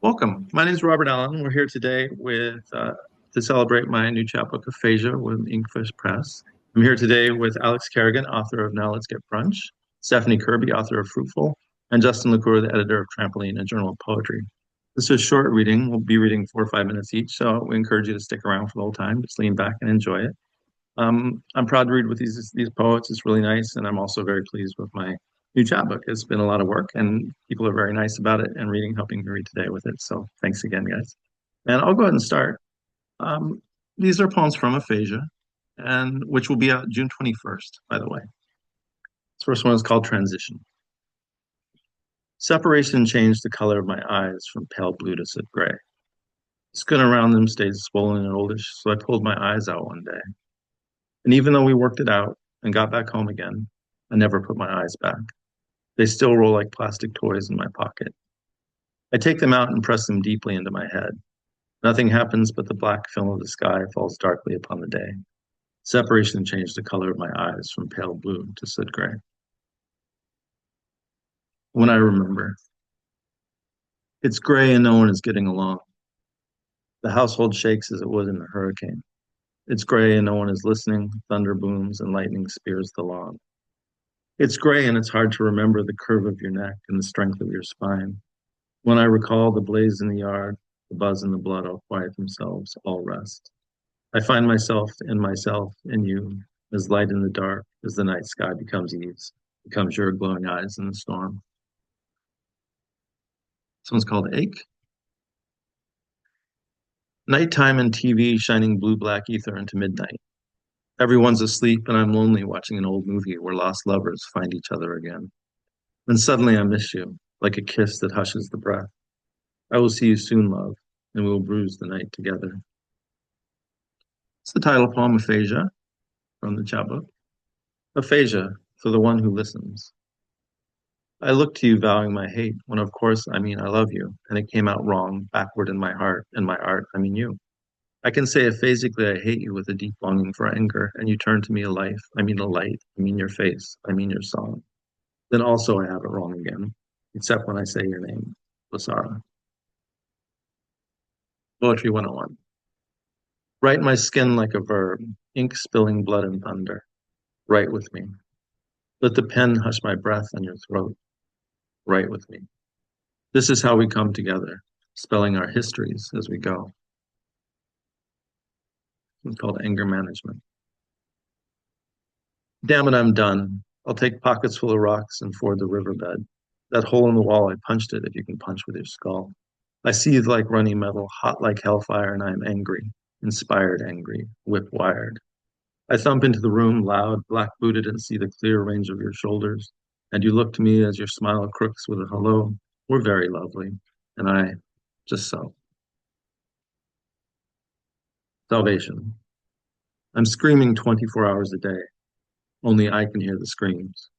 Welcome. My name is Robert Allen. We're here today to celebrate my new chapbook, Aphasia, with Inkfish Press. I'm here today with Alex Kerrigan, author of Now Let's Get Brunch, Stephanie Kirby, author of Fruitful, and Justin LaCour, the editor of Trampoline, a journal of poetry. This is short reading. We'll be reading 4 or 5 minutes each, so we encourage you to stick around for the whole time. Just lean back and enjoy it. I'm proud to read with these poets. It's really nice, and I'm also very pleased with my new chapbook. It's been a lot of work, and people are very nice about it and helping me read today with it. So thanks again, guys. And I'll go ahead and start. Um, these are poems from Aphasia, and which will be out June 21st, by the way. This first one is called Transition. Separation changed the color of my eyes from pale blue to soot gray. The skin around them stayed swollen and oldish, so I pulled my eyes out one day. And even though we worked it out and got back home again, I never put my eyes back. They still roll like plastic toys in my pocket. I take them out and press them deeply into my head. Nothing happens, but the black film of the sky falls darkly upon the day. Separation changed the color of my eyes from pale blue to soot gray. When I remember, it's gray and no one is getting along. The household shakes as it would in a hurricane. It's gray and no one is listening. Thunder booms and lightning spears the lawn. It's gray and it's hard to remember the curve of your neck and the strength of your spine. When I recall the blaze in the yard, the buzz and the blood all quiet themselves, all rest. I find myself in you, as light in the dark, as the night sky becomes ease, becomes your glowing eyes in the storm. This one's called Ache. Nighttime and TV shining blue-black ether into midnight. Everyone's asleep and I'm lonely watching an old movie where lost lovers find each other again. Then suddenly I miss you, like a kiss that hushes the breath. I will see you soon, love, and we will bruise the night together. It's the title poem, Aphasia, from the chapbook. Aphasia, for the one who listens. I look to you vowing my hate, when of course I mean I love you, and it came out wrong, backward in my heart, in my art, I mean you. I can say aphasically I hate you with a deep longing for anger, and you turn to me a life, I mean a light, I mean your face, I mean your song. Then also I have it wrong again, except when I say your name, Basara. Poetry 101. Write my skin like a verb, ink spilling blood and thunder. Write with me. Let the pen hush my breath on your throat. Write with me. This is how we come together, spelling our histories as we go. It's called anger management. Damn it, I'm done. I'll take pockets full of rocks and ford the riverbed. That hole in the wall, I punched it if you can punch with your skull. I seethe like running metal, hot like hellfire, and I am angry, inspired angry, whip-wired. I thump into the room, loud, black-booted, and see the clear range of your shoulders. And you look to me as your smile crooks with a hello. We're very lovely. And I, just so. Salvation. I'm screaming 24 hours a day. Only I can hear the screams.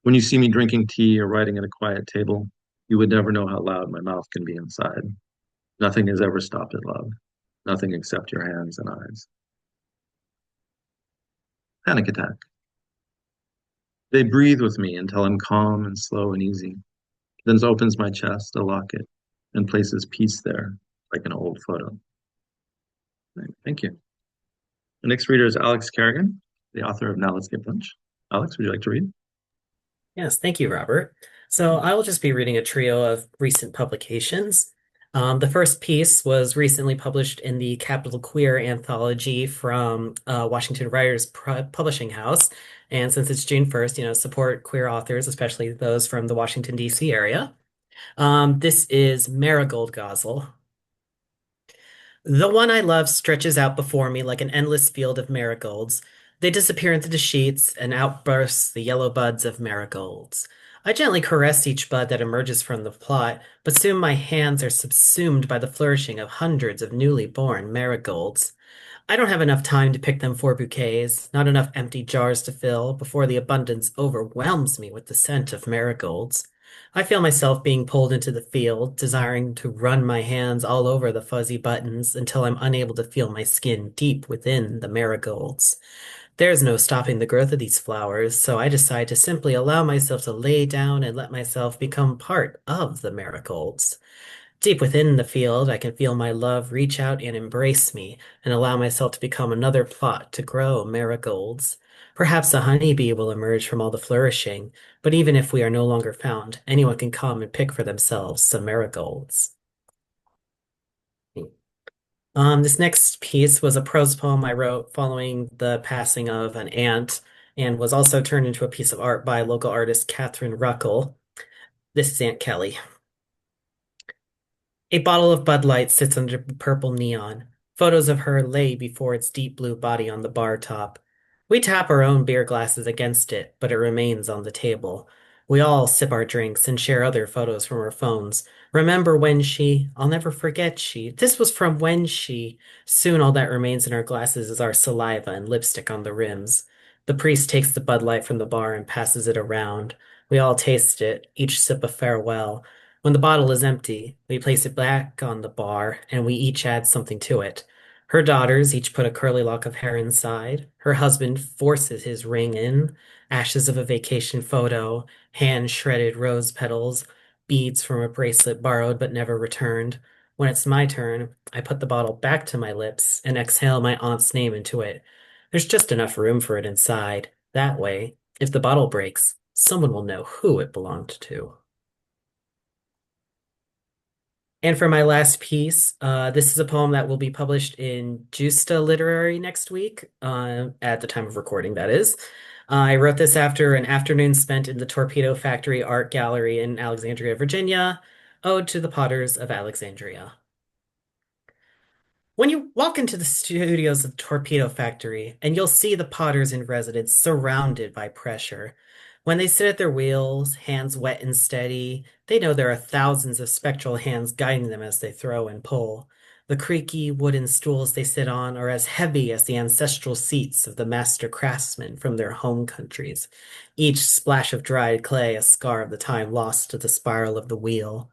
When you see me drinking tea or writing at a quiet table, you would never know how loud my mouth can be inside. Nothing has ever stopped it, love. Nothing except your hands and eyes. Panic attack. They breathe with me until I'm calm and slow and easy. Then opens my chest, a locket, and places peace there, like an old photo. Thank you. The next reader is Alex Kerrigan, the author of Now Let's Get Brunch. Alex, would you like to read? Yes, thank you, Robert. So I will just be reading a trio of recent publications. The first piece was recently published in the Capital Queer anthology from Washington Writers Publishing House. And since it's June 1st, support queer authors, especially those from the Washington, D.C. area. This is Marigold Gosle. The one I love stretches out before me like an endless field of marigolds. They disappear into the sheets, and out bursts the yellow buds of marigolds. I gently caress each bud that emerges from the plot, but soon my hands are subsumed by the flourishing of hundreds of newly born marigolds. I don't have enough time to pick them for bouquets, not enough empty jars to fill, before the abundance overwhelms me with the scent of marigolds. I feel myself being pulled into the field, desiring to run my hands all over the fuzzy buttons until I'm unable to feel my skin deep within the marigolds. There's no stopping the growth of these flowers, so I decide to simply allow myself to lay down and let myself become part of the marigolds. Deep within the field, I can feel my love reach out and embrace me, and allow myself to become another plot to grow marigolds. Perhaps a honeybee will emerge from all the flourishing, but even if we are no longer found, anyone can come and pick for themselves some marigolds. This next piece was a prose poem I wrote following the passing of an aunt, and was also turned into a piece of art by local artist Catherine Ruckel. This is Aunt Kelly. A bottle of Bud Light sits under purple neon. Photos of her lay before its deep blue body on the bar top. We tap our own beer glasses against it, but it remains on the table. We all sip our drinks and share other photos from our phones. Remember when she, I'll never forget she, this was from when she. Soon all that remains in our glasses is our saliva and lipstick on the rims. The priest takes the Bud Light from the bar and passes it around. We all taste it, each sip a farewell. When the bottle is empty, we place it back on the bar and we each add something to it. Her daughters each put a curly lock of hair inside. Her husband forces his ring in, ashes of a vacation photo, hand shredded rose petals, beads from a bracelet borrowed but never returned. When it's my turn, I put the bottle back to my lips and exhale my aunt's name into it. There's just enough room for it inside. That way, if the bottle breaks, someone will know who it belonged to. And for my last piece, this is a poem that will be published in Justa Literary next week, at the time of recording, that is. I wrote this after an afternoon spent in the Torpedo Factory Art Gallery in Alexandria, Virginia. Ode to the Potters of Alexandria. When you walk into the studios of the Torpedo Factory, and you'll see the potters in residence surrounded by pressure. When they sit at their wheels, hands wet and steady, they know there are thousands of spectral hands guiding them as they throw and pull. The creaky wooden stools they sit on are as heavy as the ancestral seats of the master craftsmen from their home countries, each splash of dried clay a scar of the time lost to the spiral of the wheel.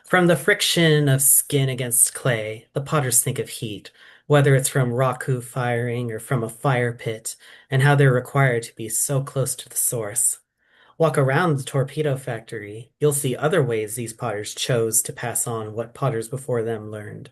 From the friction of skin against clay, the potters think of heat, whether it's from raku firing or from a fire pit, and how they're required to be so close to the source. Walk around the torpedo factory, you'll see other ways these potters chose to pass on what potters before them learned.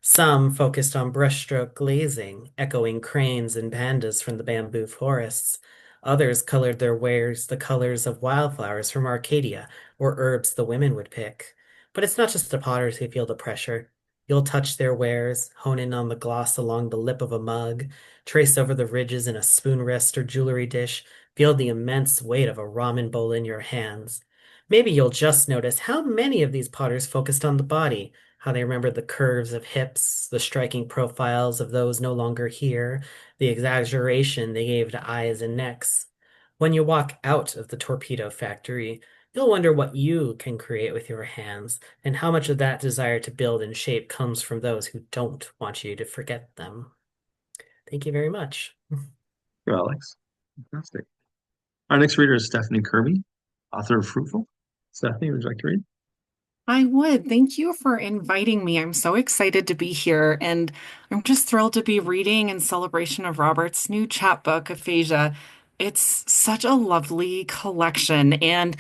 Some focused on brushstroke glazing, echoing cranes and pandas from the bamboo forests. Others colored their wares the colors of wildflowers from Arcadia or herbs the women would pick. But it's not just the potters who feel the pressure. You'll touch their wares, hone in on the gloss along the lip of a mug, trace over the ridges in a spoon rest or jewelry dish, feel the immense weight of a ramen bowl in your hands. Maybe you'll just notice how many of these potters focused on the body, how they remembered the curves of hips, the striking profiles of those no longer here, the exaggeration they gave to eyes and necks. When you walk out of the torpedo factory, you'll wonder what you can create with your hands, and how much of that desire to build and shape comes from those who don't want you to forget them. Thank you very much. You, Alex. Fantastic. Our next reader is Stephanie Kirby, author of Fruitful. Stephanie, would you like to read? I would. Thank you for inviting me. I'm so excited to be here, and I'm just thrilled to be reading in celebration of Robert's new chapbook, Aphasia. It's such a lovely collection. And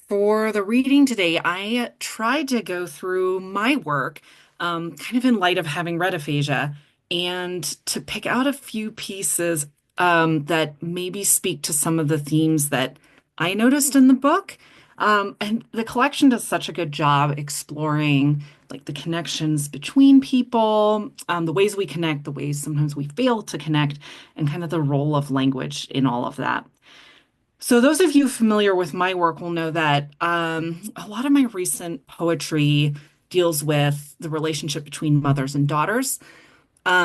for the reading today, I tried to go through my work, kind of in light of having read Aphasia, and to pick out a few pieces that maybe speak to some of the themes that I noticed in the book. And the collection does such a good job exploring like the connections between people, the ways we connect, the ways sometimes we fail to connect, and kind of the role of language in all of that. So those of you familiar with my work will know that a lot of my recent poetry deals with the relationship between mothers and daughters.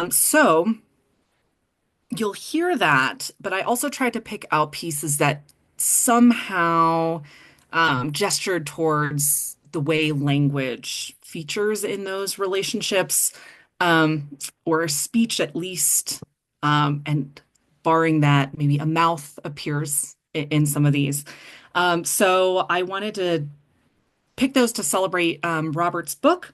So you'll hear that, but I also tried to pick out pieces that somehow gestured towards the way language features in those relationships, or speech at least, and barring that, maybe a mouth appears in some of these. So I wanted to pick those to celebrate Robert's book.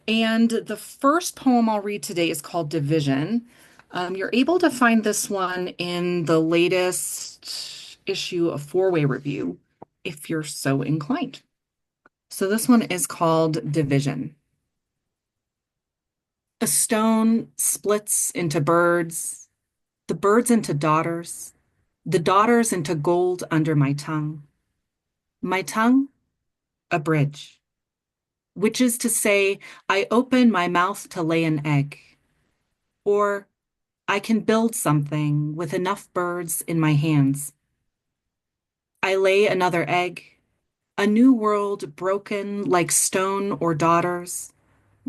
And the first poem I'll read today is called Division. You're able to find this one in the latest issue of Four Way Review, if you're so inclined. So this one is called Division. A stone splits into birds, the birds into daughters, the daughters into gold under my tongue. My tongue, a bridge, which is to say, I open my mouth to lay an egg, or I can build something with enough birds in my hands. I lay another egg, a new world broken like stone or daughters,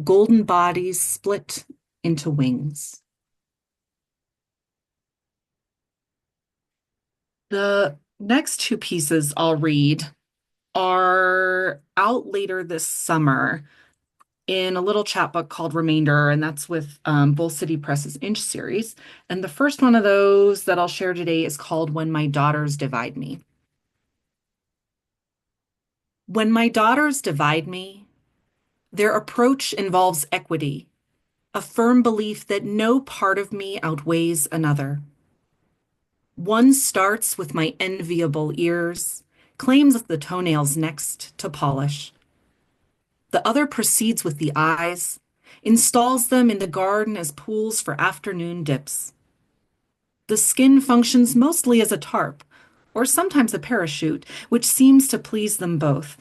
golden bodies split into wings. The next two pieces I'll read are out later this summer in a little chapbook called Remainder, and that's with Bull City Press's Inch series. And the first one of those that I'll share today is called When My Daughters Divide Me. When my daughters divide me, their approach involves equity, a firm belief that no part of me outweighs another. One starts with my enviable ears, claims the toenails next to polish. The other proceeds with the eyes, installs them in the garden as pools for afternoon dips. The skin functions mostly as a tarp, or sometimes a parachute, which seems to please them both.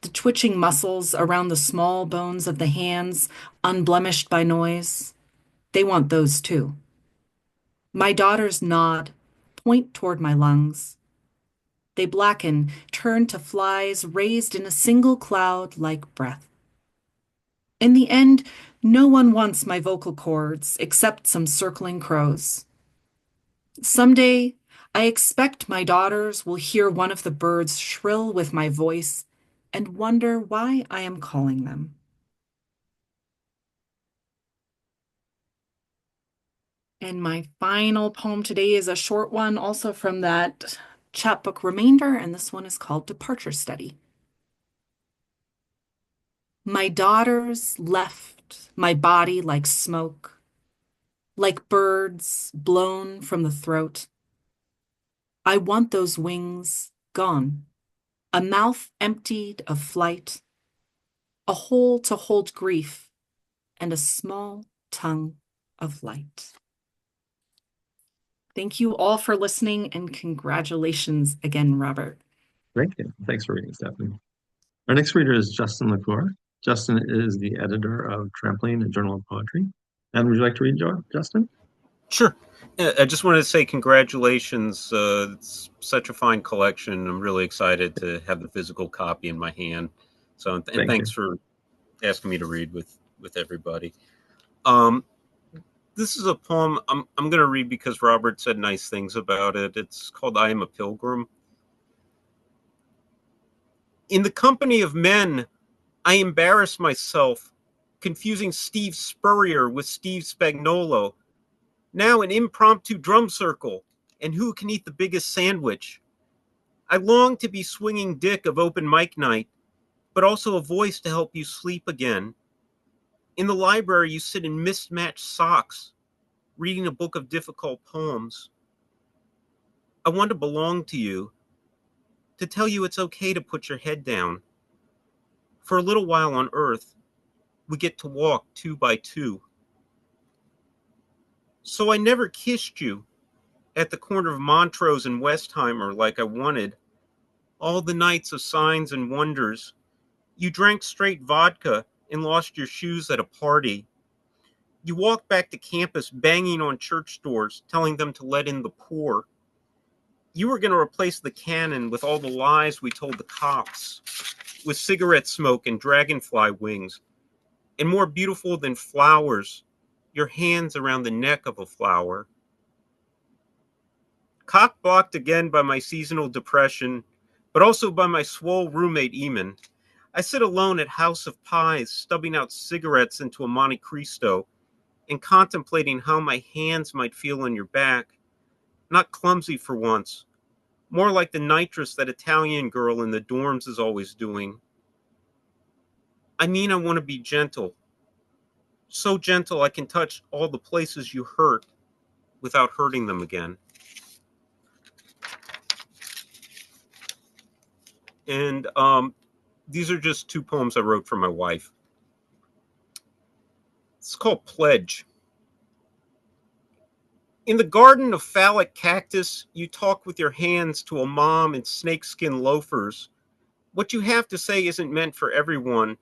The twitching muscles around the small bones of the hands, unblemished by noise, they want those too. My daughters nod, point toward my lungs. They blacken, turn to flies raised in a single cloud like breath. In the end, no one wants my vocal cords except some circling crows. Someday, I expect my daughters will hear one of the birds shrill with my voice and wonder why I am calling them. And my final poem today is a short one, also from that chapbook Remainder, and this one is called Departure Study. My daughters left my body like smoke, like birds blown from the throat. I want those wings gone, a mouth emptied of flight, a hole to hold grief, and a small tongue of light. Thank you all for listening, and congratulations again, Robert. Thank you. Thanks for reading, Stephanie. Our next reader is Justin LaCour. Justin is the editor of Trampoline, a Journal of Poetry. And would you like to read, Justin? Sure. I just wanted to say congratulations. It's such a fine collection. I'm really excited to have the physical copy in my hand. So, and thanks for asking me to read with everybody. This is a poem I'm going to read because Robert said nice things about it. It's called I Am a Pilgrim. In the company of men, I embarrass myself, confusing Steve Spurrier with Steve Spagnuolo. Now an impromptu drum circle, and who can eat the biggest sandwich? I long to be swinging dick of open mic night, but also a voice to help you sleep again. In the library, you sit in mismatched socks, reading a book of difficult poems. I want to belong to you, to tell you it's okay to put your head down. For a little while on Earth, we get to walk 2 by 2. So I never kissed you at the corner of Montrose and Westheimer like I wanted. All the nights of signs and wonders, you drank straight vodka and lost your shoes at a party. You walked back to campus banging on church doors, telling them to let in the poor. You were going to replace the canon with all the lies we told the cops, with cigarette smoke and dragonfly wings, and more beautiful than flowers, your hands around the neck of a flower. Cock blocked again by my seasonal depression, but also by my swole roommate Eamon. I sit alone at House of Pies, stubbing out cigarettes into a Monte Cristo and contemplating how my hands might feel on your back. Not clumsy for once, more like the nitrous that Italian girl in the dorms is always doing. I mean, I want to be gentle. So gentle I can touch all the places you hurt without hurting them again. And these are just 2 poems I wrote for my wife. It's called Pledge. In the garden of phallic cactus, you talk with your hands to a mom in snakeskin loafers. What you have to say isn't meant for everyone,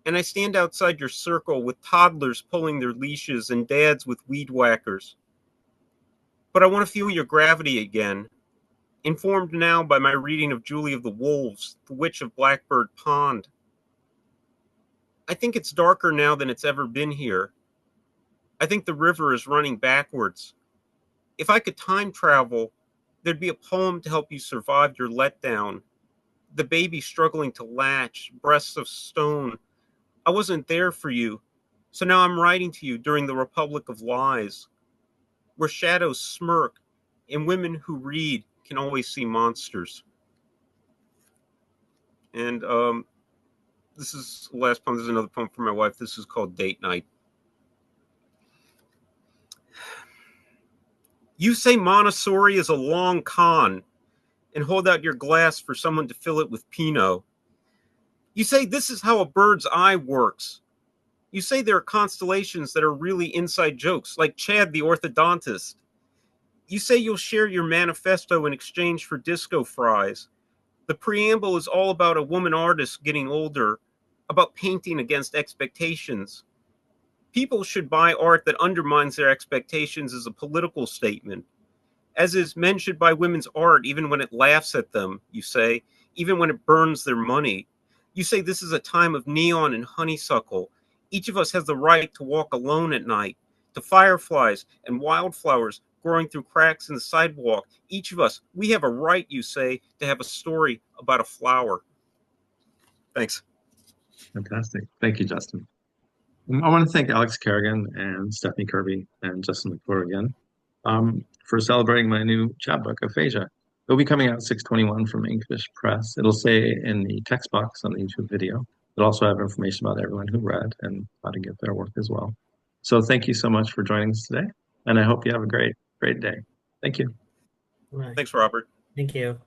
and I stand outside your circle with toddlers pulling their leashes and dads with weed whackers. But I want to feel your gravity again, informed now by my reading of Julie of the Wolves, The Witch of Blackbird Pond. I think it's darker now than it's ever been here. I think the river is running backwards. If I could time travel, there'd be a poem to help you survive your letdown. The baby struggling to latch, breasts of stone. I wasn't there for you, so now I'm writing to you during the Republic of Lies, where shadows smirk and women who read can always see monsters. And this is the last poem. This is another poem for my wife. This is called Date Night. You say Montessori is a long con and hold out your glass for someone to fill it with Pinot. You say this is how a bird's eye works. You say there are constellations that are really inside jokes, like Chad the orthodontist. You say you'll share your manifesto in exchange for disco fries. The preamble is all about a woman artist getting older, about painting against expectations. People should buy art that undermines their expectations as a political statement. As is, men should buy women's art even when it laughs at them, you say, even when it burns their money. You say this is a time of neon and honeysuckle. Each of us has the right to walk alone at night, to fireflies and wildflowers growing through cracks in the sidewalk. Each of us, we have a right, you say, to have a story about a flower. Thanks. Fantastic. Thank you, Justin. I want to thank Alex Kerrigan and Stephanie Kirby and Justin McClure again for celebrating my new chapbook, Aphasia. It'll be coming out 6/21 from Inkfish Press. It'll say in the text box on the YouTube video. It'll also have information about everyone who read and how to get their work as well. So thank you so much for joining us today, and I hope you have a great day. Thank you. All right. Thanks, Robert. Thank you.